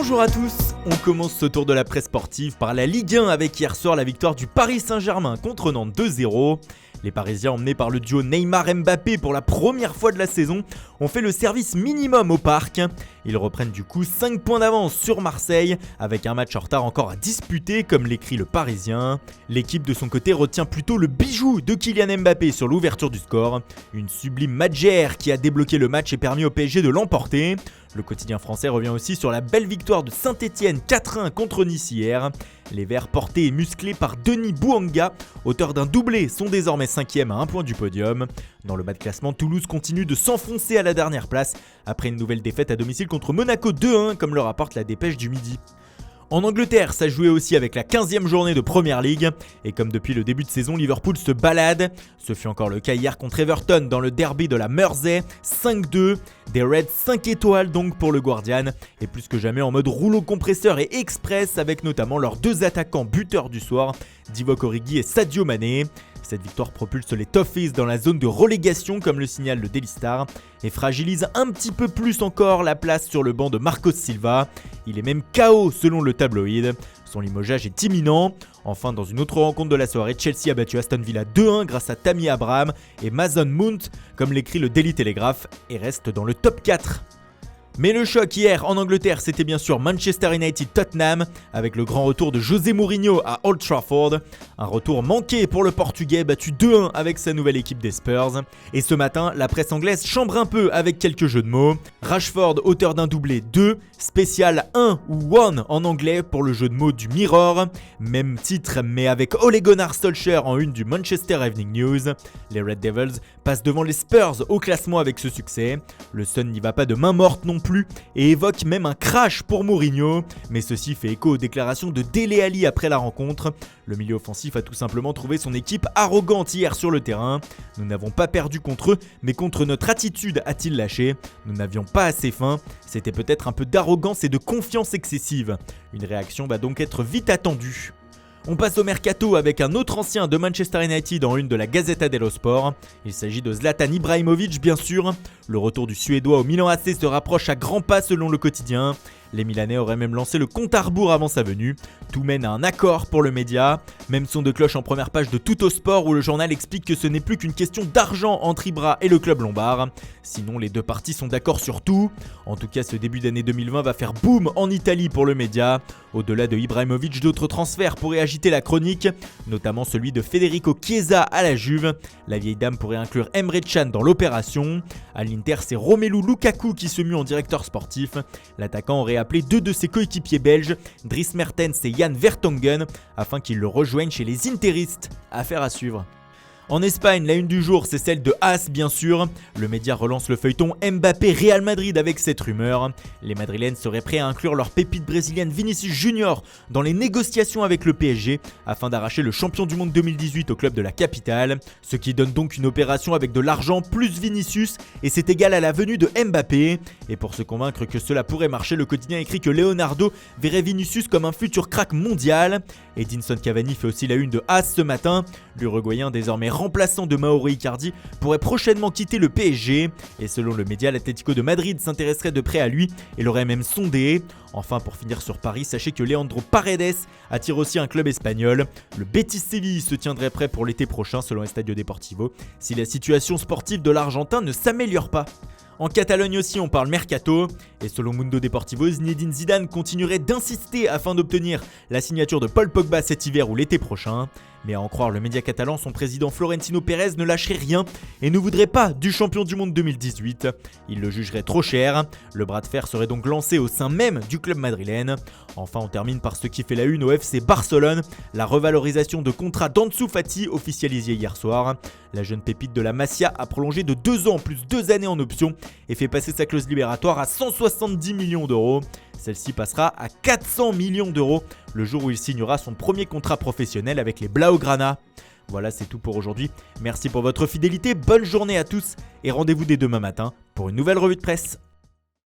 Bonjour à tous, on commence ce tour de la presse sportive par la Ligue 1 avec hier soir la victoire du Paris Saint-Germain contre Nantes 2-0. Les Parisiens emmenés par le duo Neymar-Mbappé pour la première fois de la saison ont fait le service minimum au parc. Ils reprennent du coup 5 points d'avance sur Marseille avec un match en retard encore à disputer comme l'écrit le Parisien. L'équipe de son côté retient plutôt le bijou de Kylian Mbappé sur l'ouverture du score. Une sublime Madjer qui a débloqué le match et permis au PSG de l'emporter. Le quotidien français revient aussi sur la belle victoire de Saint-Etienne 4-1 contre Nice hier. Les Verts portés et musclés par Denis Bouanga, auteur d'un doublé, sont désormais 5e à 1 point du podium. Dans le bas de classement, Toulouse continue de s'enfoncer à la dernière place après une nouvelle défaite à domicile contre Monaco 2-1 comme le rapporte la dépêche du midi. En Angleterre, ça jouait aussi avec la 15e journée de Premier League. Et comme depuis le début de saison, Liverpool se balade. Ce fut encore le cas hier contre Everton dans le derby de la Mersey, 5-2. Des Reds 5 étoiles donc pour le Guardian. Et plus que jamais en mode rouleau compresseur et express avec notamment leurs 2 attaquants buteurs du soir, Divock Origi et Sadio Mané. Cette victoire propulse les Toffees dans la zone de relégation comme le signale le Daily Star et fragilise un petit peu plus encore la place sur le banc de Marcos Silva. Il est même KO selon le tabloïd. Son limogeage est imminent. Enfin, dans une autre rencontre de la soirée, Chelsea a battu Aston Villa 2-1 grâce à Tammy Abraham et Mason Mount, comme l'écrit le Daily Telegraph, et reste dans le top 4. Mais le choc hier en Angleterre, c'était bien sûr Manchester United-Tottenham avec le grand retour de José Mourinho à Old Trafford. Un retour manqué pour le Portugais battu 2-1 avec sa nouvelle équipe des Spurs. Et ce matin, la presse anglaise chambre un peu avec quelques jeux de mots. Rashford, auteur d'un doublé 2, spécial 1 ou 1 en anglais pour le jeu de mots du Mirror. Même titre mais avec Ole Gunnar Solskjaer en une du Manchester Evening News. Les Red Devils passent devant les Spurs au classement avec ce succès. Le Sun n'y va pas de main morte non plus et évoque même un crash pour Mourinho, mais ceci fait écho aux déclarations de Dele Alli après la rencontre. Le milieu offensif a tout simplement trouvé son équipe arrogante hier sur le terrain. Nous n'avons pas perdu contre eux, mais contre notre attitude a-t-il lâché. Nous n'avions pas assez faim, c'était peut-être un peu d'arrogance et de confiance excessive. Une réaction va donc être vite attendue. On passe au mercato avec un autre ancien de Manchester United en une de la Gazzetta dello Sport. Il s'agit de Zlatan Ibrahimovic bien sûr. Le retour du Suédois au Milan AC se rapproche à grands pas selon le quotidien. Les Milanais auraient même lancé le compte à rebours avant sa venue. Tout mène à un accord pour le média. Même son de cloche en première page de Tuttosport où le journal explique que ce n'est plus qu'une question d'argent entre Ibra et le club lombard. Sinon, les deux parties sont d'accord sur tout. En tout cas, ce début d'année 2020 va faire boom en Italie pour le média. Au-delà de Ibrahimovic, d'autres transferts pourraient agiter la chronique, notamment celui de Federico Chiesa à la Juve. La vieille dame pourrait inclure Emre Can dans l'opération. À l'Inter, c'est Romelu Lukaku qui se mue en directeur sportif. L'attaquant aurait appelé 2 de ses coéquipiers belges, Dries Mertens et Jan Vertonghen, afin qu'ils le rejoignent chez les Interistes. Affaire à suivre. En Espagne, la une du jour, c'est celle de AS bien sûr. Le média relance le feuilleton Mbappé-Real Madrid avec cette rumeur. Les Madrilènes seraient prêts à inclure leur pépite brésilienne Vinicius Junior dans les négociations avec le PSG afin d'arracher le champion du monde 2018 au club de la capitale. Ce qui donne donc une opération avec de l'argent plus Vinicius et c'est égal à la venue de Mbappé. Et pour se convaincre que cela pourrait marcher, le quotidien écrit que Leonardo verrait Vinicius comme un futur crack mondial. Edinson Cavani fait aussi la une de AS ce matin. L'Uruguayen désormais remplaçant de Mauro Icardi pourrait prochainement quitter le PSG et selon le média, l'Atlético de Madrid s'intéresserait de près à lui et l'aurait même sondé. Enfin, pour finir sur Paris, sachez que Leandro Paredes attire aussi un club espagnol. Le Betis Séville se tiendrait prêt pour l'été prochain selon Estadio Deportivo si la situation sportive de l'Argentin ne s'améliore pas. En Catalogne aussi, on parle mercato. Et selon Mundo Deportivo, Zinedine Zidane continuerait d'insister afin d'obtenir la signature de Paul Pogba cet hiver ou l'été prochain. Mais à en croire le média catalan, son président Florentino Pérez ne lâcherait rien et ne voudrait pas du champion du monde 2018. Il le jugerait trop cher. Le bras de fer serait donc lancé au sein même du club madrilène. Enfin, on termine par ce qui fait la une au FC Barcelone, la revalorisation de contrat d'Ansu Fati officialisée hier soir. La jeune pépite de la Masia a prolongé de 2 ans plus 2 années en option et fait passer sa clause libératoire à 170 millions d'euros. Celle-ci passera à 400 millions d'euros le jour où il signera son premier contrat professionnel avec les Blaugrana. Voilà, c'est tout pour aujourd'hui. Merci pour votre fidélité, bonne journée à tous et rendez-vous dès demain matin pour une nouvelle revue de presse.